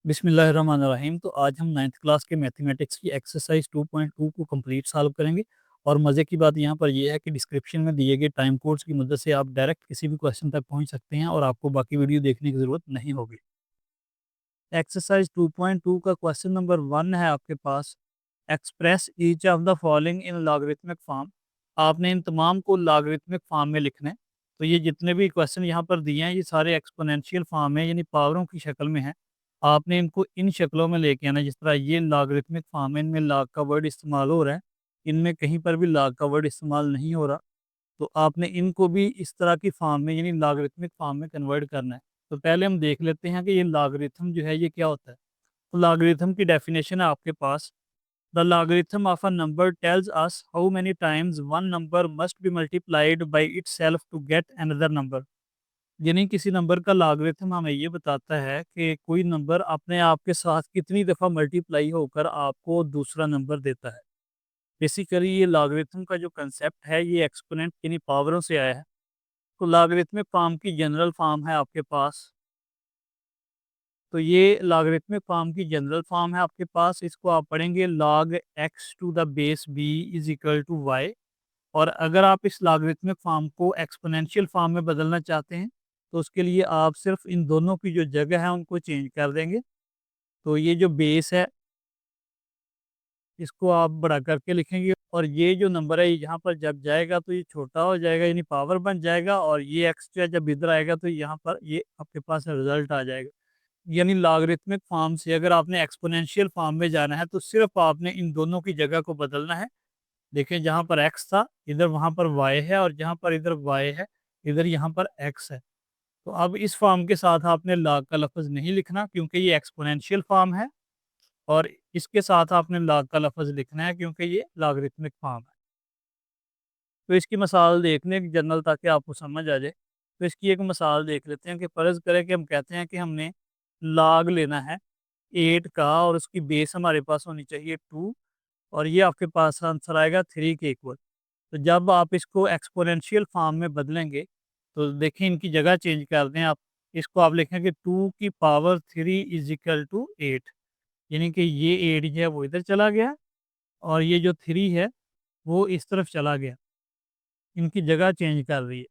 बिस्मिल्लाहिर्रहमानिर्रहीम। तो आज हम 9th क्लास के मैथमेटिक्स की एक्सरसाइज 2.2 को कंप्लीट सॉल्व करेंगे। और मज़े की बात यहाँ पर यह है कि डिस्क्रिप्शन में दिए गए टाइम कोड्स की मदद से आप डायरेक्ट किसी भी क्वेश्चन तक पहुँच सकते हैं और आपको बाकी वीडियो देखने की ज़रूरत नहीं होगी। एक्सरसाइज 2.2 का क्वेश्चन नंबर 1 है आपके पास। Express each of the following in logarithmic form. आपने इन तमाम को लॉगरिथमिक फॉर्म में लिखना है। तो ये जितने भी क्वेश्चन यहाँ पर दिए हैं ये सारे एक्सपोनेंशियल फॉर्म है, यानी पावरों की शक्ल में है। आपने इनको इन शक्लों में लेके आना है। जिस तरह ये लॉगरिथमिक फॉर्म है, इनमें लॉग का वर्ड इस्तेमाल हो रहा है, इनमें कहीं पर भी लॉग का वर्ड इस्तेमाल नहीं हो रहा। तो आपने इनको भी इस तरह की फॉर्म में यानी लॉगरिथमिक फॉर्म में कन्वर्ट करना है। तो पहले हम देख लेते हैं कि ये लॉगरिथम जो है ये क्या होता है। तो लॉगरिथम की डेफिनेशन है आपके पास। The logarithm of a number tells us how many times one number must be multiplied by itself to get another number. यानी किसी नंबर का लॉगरिथम हमें ये बताता है कि कोई नंबर अपने आप के साथ कितनी दफ़ा मल्टीप्लाई होकर आपको दूसरा नंबर देता है। बेसिकली ये लॉगरिथम का जो कंसेप्ट है ये एक्सपोनेंट यानी पावरों से आया है। तो लॉगरिथमिक फॉर्म की जनरल फॉर्म है आपके पास। तो ये लॉगरिथमिक फॉर्म की जनरल फॉर्म है आपके पास। इसको आप पढ़ेंगे log x to the base b is equal to y. और अगर आप इस लॉगरिथमिक फॉर्म को एक्सपोनेंशियल फॉर्म में बदलना चाहते हैं तो उसके लिए आप सिर्फ इन दोनों की जो जगह है उनको चेंज कर देंगे। तो ये जो बेस है इसको आप बढ़ा करके लिखेंगे और ये जो नंबर है यहाँ पर जब जाएगा तो ये छोटा हो जाएगा यानी पावर बन जाएगा, और ये एक्स जो है जब इधर आएगा तो यहाँ पर ये आपके पास रिजल्ट आ जाएगा। यानी लॉगरिथमिक फॉर्म से अगर आपने एक्सपोनेंशियल फॉर्म में जाना है तो सिर्फ आपने इन दोनों की जगह को बदलना है। देखिए जहाँ पर एक्स था इधर वहाँ पर वाई है, और जहाँ पर इधर वाई है इधर यहाँ पर एक्स है। तो अब इस फॉर्म के साथ आपने लॉग का लफ्ज़ नहीं लिखना क्योंकि ये एक्सपोनेंशियल फॉर्म है, और इसके साथ आपने लॉग का लफ्ज़ लिखना है क्योंकि ये लॉगरिथमिक फॉर्म है। तो इसकी मिसाल देखने की जनरल ताकि आपको समझ आ जाए। तो इसकी एक मिसाल देख लेते हैं कि फ़र्ज़ करें कि हम कहते हैं कि हमने लॉग लेना है 8 का और उसकी बेस हमारे पास होनी चाहिए 2, और ये आपके पास आंसर आएगा 3 के इक्वल। तो जब आप इसको एक्सपोनेंशियल फॉर्म में बदलेंगे तो देखिए इनकी जगह चेंज कर दें आप। इसको आप लिखेंगे 2 की पावर 3 इज इक्वल टू 8। यानी कि ये 8 जो है वो इधर चला गया और ये जो 3 है वो इस तरफ चला गया। इनकी जगह चेंज कर रही है।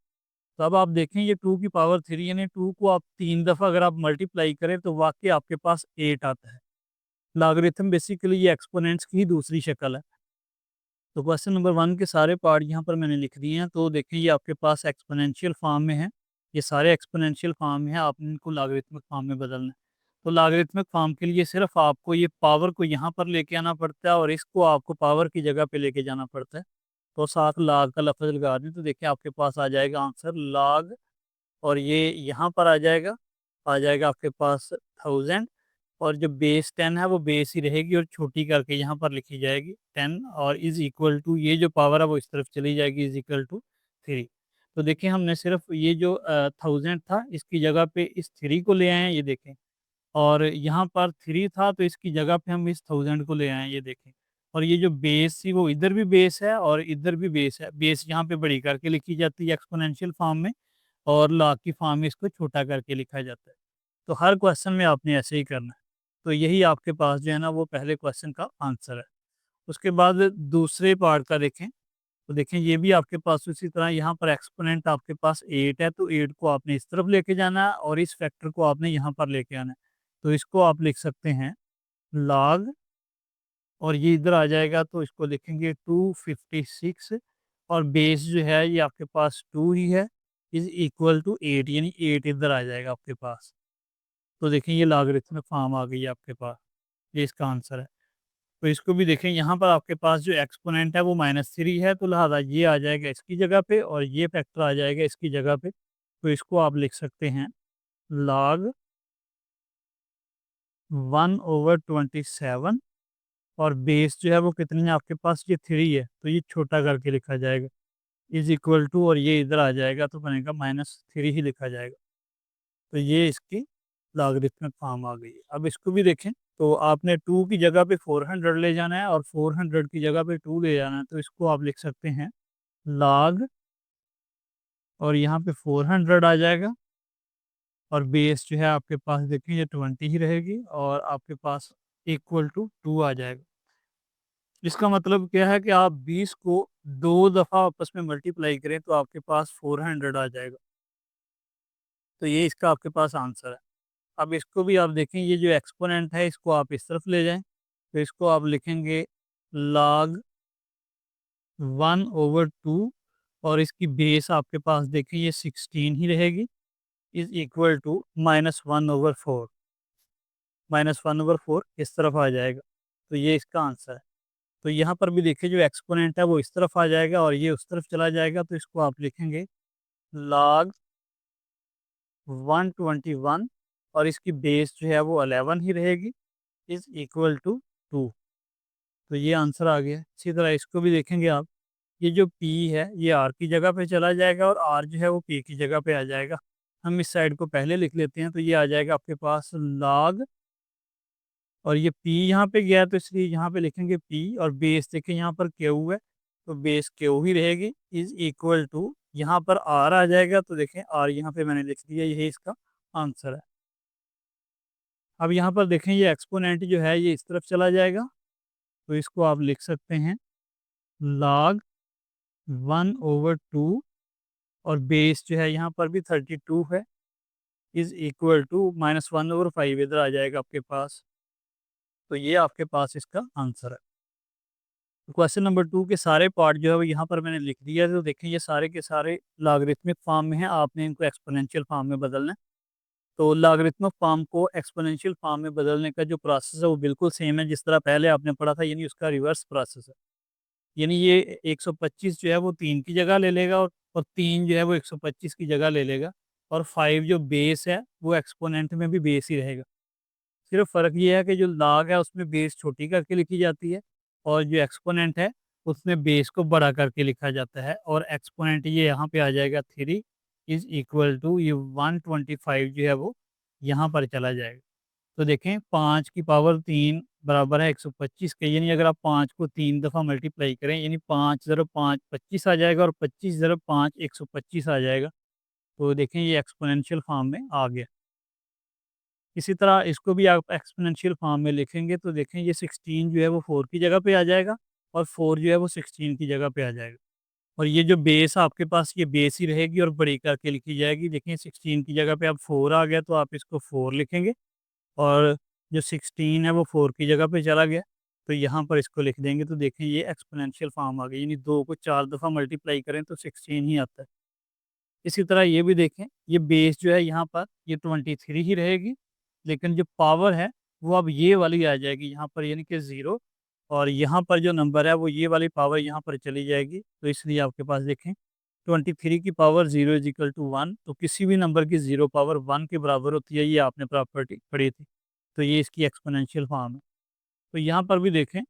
तो अब आप देखें ये 2 की पावर 3 यानी 2 को आप 3 दफ़ा अगर आप मल्टीप्लाई करें तो वाक़ई आपके पास 8 आता है। लॉगरिथम बेसिकली ये एक्सपोनेंट्स की ही दूसरी शक्ल है। तो क्वेश्चन नंबर 1 के सारे पार्ट यहाँ पर मैंने लिख दिए हैं। तो देखिए ये आपके पास एक्सपोनेंशियल फॉर्म में है। ये सारे एक्सपोनेंशियल फॉर्म में है, आपने इनको लॉगरिथमिक फॉर्म में बदलना है। तो लॉगरिथमिक फॉर्म के लिए सिर्फ आपको ये पावर को यहाँ पर लेके आना पड़ता है और इसको आपको पावर की जगह पे लेके जाना पड़ता है। तो साथ लॉग का लफ्ज़ लगा दें तो देखिए आपके पास आ जाएगा आंसर लॉग, और ये यहाँ पर आ जाएगा आपके पास 1000। और जो बेस 10 है वो बेस ही रहेगी और छोटी करके यहाँ पर लिखी जाएगी 10, और इज़ इक्वल टू ये जो पावर है वो इस तरफ चली जाएगी इज़ इक्वल टू 3। तो देखिए हमने सिर्फ ये जो 1000 था इसकी जगह पे इस 3 को ले आए हैं, ये देखें। और यहाँ पर 3 था तो इसकी जगह पे हम इस 1000 को ले आए हैं, ये देखें। और ये जो बेस थी वो इधर भी बेस है और इधर भी बेस है। बेस यहाँ पे बड़ी करके लिखी जाती है एक्सपोनेंशियल फॉर्म में, और लॉग की फॉर्म में इसको छोटा करके लिखा जाता है। तो हर क्वेश्चन में आपने ऐसे ही करना है। तो यही आपके पास जो है ना वो पहले क्वेश्चन का आंसर है। उसके बाद दूसरे पार्ट का देखें। तो देखें ये भी आपके पास उसी तरह यहाँ पर एक्सपोनेंट आपके पास 8 है तो 8 को आपने इस तरफ लेके जाना है और इस फैक्टर को आपने यहाँ पर लेके आना है। तो इसको आप लिख सकते हैं लॉग, और ये इधर आ जाएगा तो इसको लिखेंगे 256, और बेस जो है ये आपके पास 2 ही है इज इक्वल टू 8, यानी 8 इधर आ जाएगा आपके पास। तो देखें ये लॉगरिथमिक फॉर्म आ गई है आपके पास। ये इसका आंसर है। तो इसको भी देखें यहाँ पर आपके पास जो एक्सपोनेंट है वो -3 है तो लिहाजा ये आ जाएगा इसकी जगह पे और ये फैक्टर आ जाएगा इसकी जगह पे। तो इसको आप लिख सकते हैं log 1/27, और बेस जो है वो कितनी है आपके पास, ये 3 है तो ये छोटा करके लिखा जाएगा इज इक्वल टू, और ये इधर आ जाएगा तो बनेगा -3 ही लिखा जाएगा। तो ये इसकी लॉगरिथमिक फॉर्म आ गई है। अब इसको भी देखें। तो आपने 2 की जगह पे 400 ले जाना है और 400 की जगह पे 2 ले जाना है। तो इसको आप लिख सकते हैं log, और यहाँ पे 400 आ जाएगा और बेस जो है आपके पास देखें ये 20 ही रहेगी और आपके पास इक्वल टू 2 आ जाएगा। इसका मतलब क्या है कि आप 20 को 2 दफ़ा आपस में मल्टीप्लाई करें तो आपके पास 400 आ जाएगा। तो ये इसका आपके पास आंसर है। अब इसको भी आप देखें, ये जो एक्सपोनेंट है इसको आप इस तरफ ले जाएं, तो इसको आप लिखेंगे log 1/2 और इसकी बेस आपके पास देखें ये 16 ही रहेगी, इज इक्वल टू -1/4। -1/4 इस तरफ आ जाएगा, तो ये इसका आंसर है। तो यहाँ पर भी देखिए जो एक्सपोनेंट है वो इस तरफ आ जाएगा और ये उस तरफ चला जाएगा, तो इसको आप लिखेंगे log 121 और इसकी बेस जो है वो 11 ही रहेगी, इज इक्वल टू 2। तो ये आंसर आ गया। इसी तरह इसको भी देखेंगे आप, ये जो P है ये R की जगह पे चला जाएगा और R जो है वो P की जगह पे आ जाएगा। हम इस साइड को पहले लिख लेते हैं, तो ये आ जाएगा आपके पास log, और ये P यहाँ पे गया तो इसलिए यहाँ पे लिखेंगे P, और बेस देखें यहाँ पर Q है तो बेस Q ही रहेगी, इज इक्वल टू यहाँ पर R आ जाएगा, तो देखें R यहाँ पे मैंने लिख दिया, यही इसका आंसर है। अब यहाँ पर देखें ये एक्सपोनेंट जो है ये इस तरफ चला जाएगा, तो इसको आप लिख सकते हैं log 1/2 और बेस जो है यहाँ पर भी 32 है, इज इक्वल टू -1/5 इधर आ जाएगा आपके पास। तो ये आपके पास इसका आंसर है। तो क्वेश्चन नंबर 2 के सारे पार्ट जो है वो यहाँ पर मैंने लिख दिया है, तो देखें ये सारे के सारे लॉगरिथमिक फॉर्म में हैं, आपने इनको एक्सपोनेंशियल फॉर्म में बदलना है। तो लॉगरिथमिक फॉर्म को एक्सपोनेंशियल फॉर्म में बदलने का जो प्रोसेस है वो बिल्कुल सेम है जिस तरह पहले आपने पढ़ा था, यानी उसका रिवर्स प्रोसेस है। यानी ये 125 जो है वो 3 की जगह ले लेगा और 3 जो है वो 125 की जगह ले लेगा, और 5 जो बेस है वो एक्सपोनेंट में भी बेस ही रहेगा। सिर्फ फ़र्क ये है कि जो log है उसमें बेस छोटी करके लिखी जाती है और जो एक्सपोनेंट है उसमें बेस को बड़ा करके लिखा जाता है, और एक्सपोनेंट ये यहाँ पे आ जाएगा 3 इज इक्वल टू ये 125 जो है वो यहाँ पर चला जाएगा। तो देखें 5 की पावर 3 बराबर है 125 के, यानी अगर आप 5 को 3 दफ़ा मल्टीप्लाई करें यानी 5 ज़रब 5 25 आ जाएगा और 25 ज़रब 5 125 आ जाएगा। तो देखें ये एक्सपोनेंशियल फॉर्म में आ गया। इसी तरह इसको भी आप एक्सपोनेंशियल फॉर्म में लिखेंगे तो देखें ये 16 जो है वो 4 की जगह पे आ जाएगा और 4 जो है वो 16 की जगह पे आ जाएगा। और ये जो बेस आपके पास ये बेस ही रहेगी और बड़ी करके लिखी जाएगी। देखें 16 की जगह पे अब 4 आ गया तो आप इसको 4 लिखेंगे, और जो 16 है वो 4 की जगह पे चला गया तो यहाँ पर इसको लिख देंगे। तो देखें ये एक्सपोनेंशियल फॉर्म आ गई, यानी 2 को 4 दफ़ा मल्टीप्लाई करें तो 16 ही आता है। इसी तरह ये भी देखें, ये बेस जो है यहाँ पर ये 23 ही रहेगी, लेकिन जो पावर है वो अब ये वाली आ जाएगी यहाँ पर, यानी कि 0, और यहाँ पर जो नंबर है वो ये वाली पावर यहाँ पर चली जाएगी। तो इसलिए आपके पास देखें 23 की पावर 0 इज इक्वल टू 1, तो किसी भी नंबर की 0 पावर 1 के बराबर होती है, ये आपने प्रॉपर्टी पढ़ी थी। तो ये इसकी एक्सपोनेंशियल फॉर्म है। तो यहाँ पर भी देखें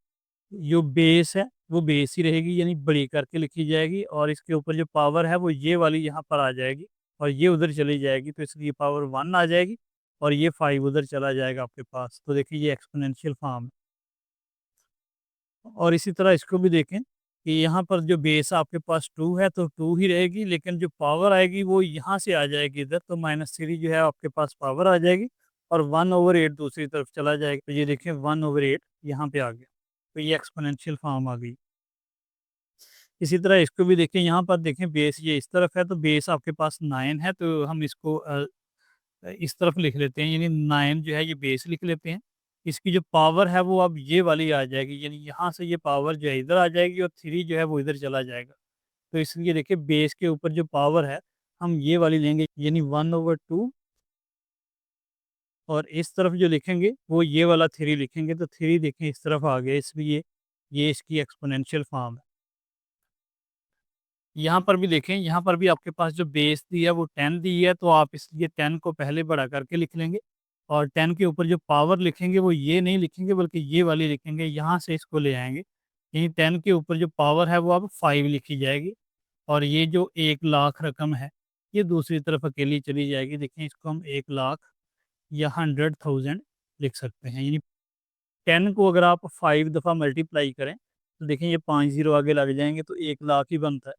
जो बेस है वो बेस ही रहेगी, यानी बड़ी करके लिखी जाएगी, और इसके ऊपर जो पावर है वो ये वाली यहाँ पर आ जाएगी और ये उधर चली जाएगी, तो इसलिए पावर 1 आ जाएगी और ये 5 उधर चला जाएगा आपके पास। तो देखिए ये एक्सपोनेंशियल फॉर्म है। और इसी तरह इसको भी देखें कि यहाँ पर जो बेस आपके पास 2 है तो 2 ही रहेगी, लेकिन जो पावर आएगी वो यहाँ से आ जाएगी इधर, तो -3 जो है आपके पास पावर आ जाएगी और 1/8 दूसरी तरफ चला जाएगा। तो ये देखें 1/8 यहाँ पे आ गया, तो ये एक्सपोनेंशियल फॉर्म आ गई। इसी तरह इसको भी देखें, यहाँ पर देखें बेस ये इस तरफ है तो बेस आपके पास 9 है, तो हम इसको इस तरफ लिख लेते हैं, यानी 9 जो है ये बेस लिख लेते हैं। इसकी जो पावर है वो अब ये वाली आ जाएगी, यानी यहाँ से ये पावर जो है इधर आ जाएगी और 3 जो है वो इधर चला जाएगा। तो इसलिए देखिए बेस के ऊपर जो पावर है हम ये वाली लेंगे, यानी 1/2, और इस तरफ जो लिखेंगे वो ये वाला 3 लिखेंगे, तो 3 देखें इस तरफ आ गया, इसलिए ये इसकी एक्सपोनेंशियल फॉर्म है। यहाँ पर भी देखें, यहाँ पर भी आपके पास जो बेस दी है वो 10 दी है, तो आप इसलिए 10 को पहले बड़ा करके लिख लेंगे, और 10 के ऊपर जो पावर लिखेंगे वो ये नहीं लिखेंगे बल्कि ये वाली लिखेंगे, यहाँ से इसको ले आएंगे। यानी 10 के ऊपर जो पावर है वो अब 5 लिखी जाएगी, और ये जो 1 लाख रकम है ये दूसरी तरफ अकेली चली जाएगी। देखें इसको हम 1 लाख या 100,000 लिख सकते हैं, यानी 10 को अगर आप 5 दफ़ा मल्टीप्लाई करें तो देखें ये 5 ज़ीरो आगे लग जाएंगे तो 1 लाख ही बनता है।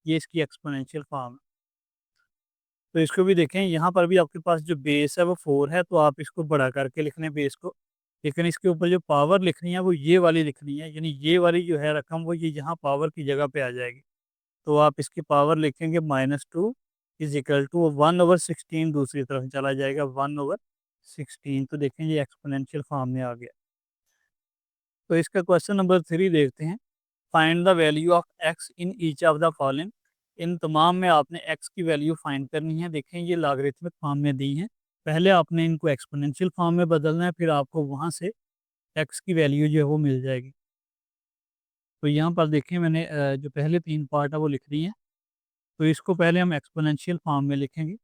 ये इसकी एक्सपोनेंशियल फॉर्म है। तो इसको भी देखें, यहाँ पर भी आपके पास जो बेस है वो 4 है, तो आप इसको बड़ा करके लिख लें बेस को। लेकिन इसके ऊपर जो पावर लिखनी है वो ये वाली लिखनी है, यानी ये वाली जो है रकम वो ये यहाँ पावर की जगह पे आ जाएगी। तो आप इसकी पावर लिखेंगे -2 इज इक्वल टू 1/16 दूसरी तरफ चला जाएगा 1/16। तो देखें ये एक्सपोनेंशियल फॉर्म में आ गया। तो इसका क्वेश्चन नंबर 3 देखते हैं। Find the value of x in each of the following. इन तमाम में आपने एक्स की वैल्यू फाइंड करनी है। देखें ये लॉगरिथमिक फॉर्म में दी है, पहले आपने इनको एक्सपोनेंशियल फॉर्म में बदलना है, फिर आपको वहाँ से एक्स की वैल्यू जो है वो मिल जाएगी। तो यहाँ पर देखें मैंने जो पहले 3 पार्ट है वो लिख दी है। तो इसको पहले हम एक्सपोनेंशियल फॉर्म में लिखेंगे।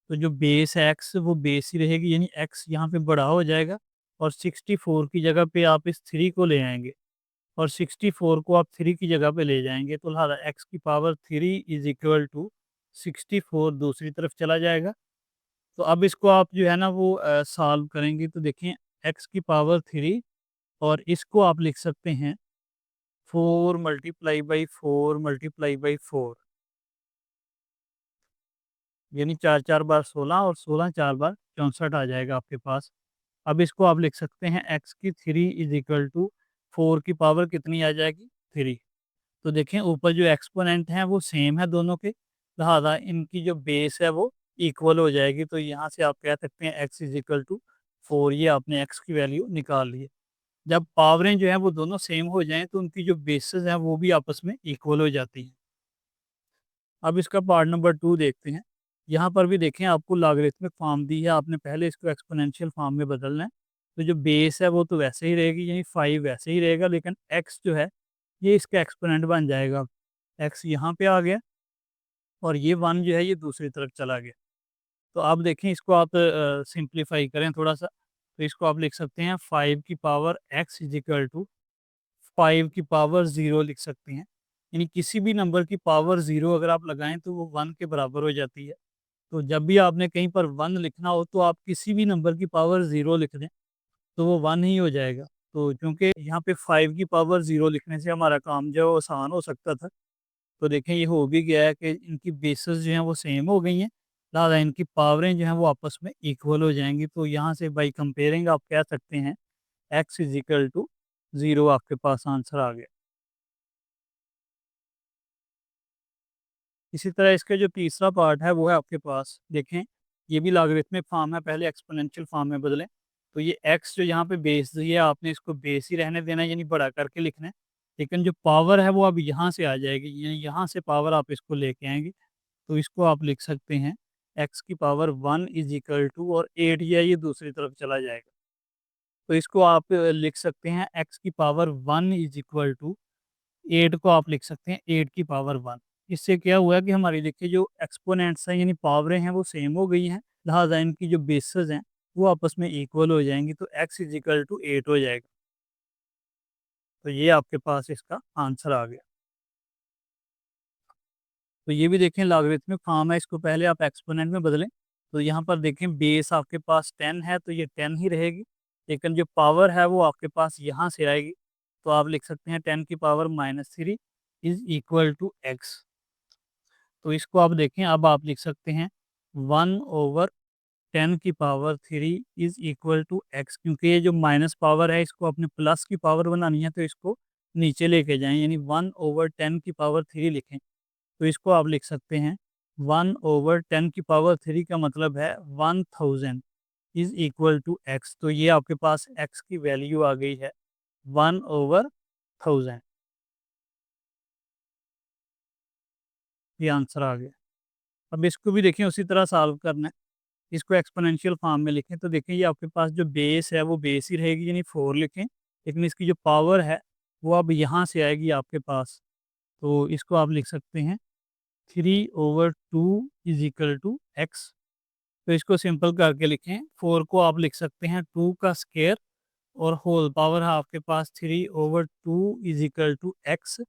तो जो बेस है एक्स वो बेस ही रहेगी, यानी एक्स यहाँ पे बड़ा हो जाएगा और 64 की जगह पे आप इस 3 को ले आएंगे और 64 को आप 3 की जगह पे ले जाएंगे, तो लिहाजा एक्स की पावर 3 इज इक्वल टू 64 दूसरी तरफ चला जाएगा। तो अब इसको आप जो है ना वो सॉल्व करेंगे, तो देखें एक्स की पावर 3 और इसको आप लिख सकते हैं 4 × 4 × 4 यानी 4 4 बार 16 और 16 4 बार 64 आ जाएगा आपके पास। अब इसको आप लिख सकते हैं एक्स की 3 इज इक्वल टू 4 की पावर कितनी आ जाएगी 3। तो देखें ऊपर जो एक्सपोनेंट हैं वो सेम है दोनों के, लिहाजा इनकी जो बेस है वो इक्वल हो जाएगी। तो यहाँ से आप कह सकते हैं एक्स इज इक्वल टू 4, ये आपने एक्स की वैल्यू निकाल ली है। जब पावरें जो हैं वो दोनों सेम हो जाएं तो उनकी जो बेसेस हैं वो भी आपस में इक्वल हो जाती हैं। अब इसका पार्ट नंबर 2 देखते हैं। यहाँ पर भी देखें आपको लॉगरिथमिक फॉर्म दी है, आपने पहले इसको एक्सपोनेंशियल फॉर्म में बदलना है। तो जो बेस है वो तो वैसे ही रहेगी, यानी 5 वैसे ही रहेगा, लेकिन एक्स जो है ये इसका एक्सपोनेंट बन जाएगा। एक्स यहाँ पे आ गया और ये 1 जो है ये दूसरी तरफ चला गया। तो आप देखें इसको आप सिंप्लीफाई करें थोड़ा सा, तो इसको आप लिख सकते हैं 5 की power x is equal to 5 की पावर 0 लिख सकते हैं। यानी किसी भी नंबर की पावर 0 अगर आप लगाएं तो वो 1 के बराबर हो जाती है। तो जब भी आपने कहीं पर 1 लिखना हो तो आप किसी भी नंबर की पावर 0 लिख दें, तो वो 1 ही हो जाएगा। तो क्योंकि यहाँ पे 5 की पावर 0 लिखने से हमारा काम जो है वो आसान हो सकता था। तो देखें ये हो भी गया है कि इनकी बेसेस जो हैं वो सेम हो गई हैं, लिहाजा इनकी पावरें जो हैं वो आपस में इक्वल हो जाएंगी। तो यहाँ से बाई कंपेयरिंग आप कह सकते हैं एक्स इज इक्वल टू 0 आपके पास आंसर आ गया। इसी तरह इसका जो तीसरा पार्ट है वो है आपके पास, देखें ये भी लॉगरिथमिक फॉर्म है, पहले एक्सपोनेंशियल फॉर्म में बदलें। तो ये एक्स जो यहाँ पे बेस दी है आपने इसको बेस ही रहने देना है, यानी बड़ा करके लिखना है। लेकिन जो पावर है वो अब यहाँ से आ जाएगी, यानी यहाँ से पावर आप इसको लेके आएंगे। तो इसको आप लिख सकते हैं एक्स की पावर 1 इज इक्वल टू, और 8 ये दूसरी तरफ चला जाएगा। तो इसको आप लिख सकते हैं एक्स की पावर 1 इज इक्वल टू 8 को आप लिख सकते हैं 8 की पावर 1। इससे क्या हुआ है कि हमारी देखिए जो एक्सपोनेंट्स हैं यानी पावरें हैं वो सेम हो गई हैं, लिहाजा इनकी जो बेसेस हैं वो आपस में इक्वल हो जाएंगी। तो एक्स इज इक्वल टू 8 हो जाएगा। तो ये आपके पास इसका आंसर आ गया। तो ये भी देखें लॉगरिथमिक फॉर्म है, इसको पहले आप एक्सपोनेंट में बदलें। तो यहाँ पर देखें बेस आपके पास 10 है तो ये 10 ही रहेगी, लेकिन जो पावर है वो आपके पास यहाँ से आएगी। तो आप लिख सकते हैं 10 की power -3 is equal to x. तो इसको आप देखें, अब आप लिख सकते हैं 1/10 की power 3 is equal to x, क्योंकि ये जो माइनस पावर है इसको अपने प्लस की पावर बनानी है, तो इसको नीचे लेके जाएं, यानी 1/10 की पावर 3 लिखें। तो इसको आप लिख सकते हैं 1/10 की पावर 3 का मतलब है 1000 इज इक्वल टू एक्स। तो ये आपके पास एक्स की वैल्यू आ गई है 1/1000। ये आंसर आ गया। अब इसको भी देखें उसी तरह सॉल्व करना है। इसको एक्सपोनेंशियल फॉर्म में लिखें, तो देखें ये आपके पास जो बेस है वो बेस ही रहेगी, यानी 4 लिखें, लेकिन इसकी जो पावर है वो अब यहाँ से आएगी आपके पास। तो इसको आप लिख सकते हैं 3/2 इज इक्वल टू एक्स। तो इसको सिंपल करके लिखें, 4 को आप लिख सकते हैं 2 का स्केयर और होल पावर है आपके पास 3/2 इज इक्वल टू एक्स।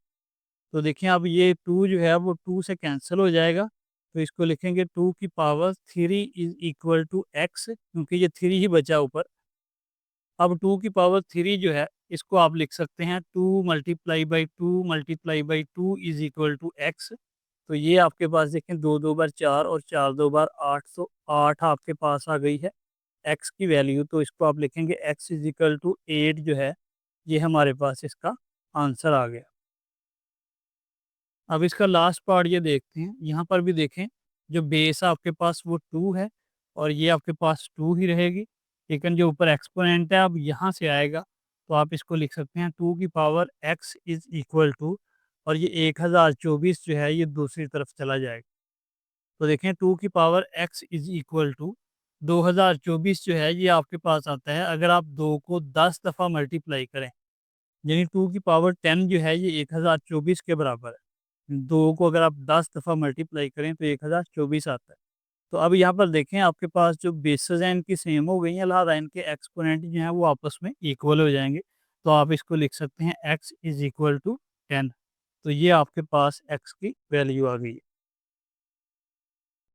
तो देखिए अब ये 2 जो है वो 2 से कैंसिल हो जाएगा, तो इसको लिखेंगे 2 की power 3 is equal to x, क्योंकि ये 3 ही बचा ऊपर। अब 2 की पावर 3 जो है इसको आप लिख सकते हैं 2 × 2 × 2 इज इक्वल टू एक्स। तो ये आपके पास देखें 2 बार 4 और 4 2 बार 8, 8 आपके पास आ गई है एक्स की वैल्यू। तो इसको आप लिखेंगे एक्स इज इक्वल टू 8 जो है, ये हमारे पास इसका आंसर आ गया। अब इसका लास्ट पार्ट ये देखते हैं, यहाँ पर भी देखें जो बेस है आपके पास वो 2 है और ये आपके पास 2 ही रहेगी, लेकिन जो ऊपर एक्सपोनेंट है अब यहाँ से आएगा, तो आप इसको लिख सकते हैं 2 की power x is equal to, और ये 1024 जो है ये दूसरी तरफ चला जाएगा। तो देखें 2 की power x is equal to 2024 जो है ये आपके पास आता है अगर आप 2 को 10 दफ़ा मल्टीप्लाई करें, यानी 2 की पावर 10 जो है ये 1024 के बराबर है। 2 को अगर आप 10 दफ़ा मल्टीप्लाई करें तो 1024 आता है। तो अब यहाँ पर देखें आपके पास जो बेसेस हैं इनकी सेम हो गई हैं, लिहाजा इनके एक्सपोनेंट जो हैं वो आपस में इक्वल हो जाएंगे। तो आप इसको लिख सकते हैं x इज इक्वल टू 10। तो ये आपके पास x की वैल्यू आ गई है।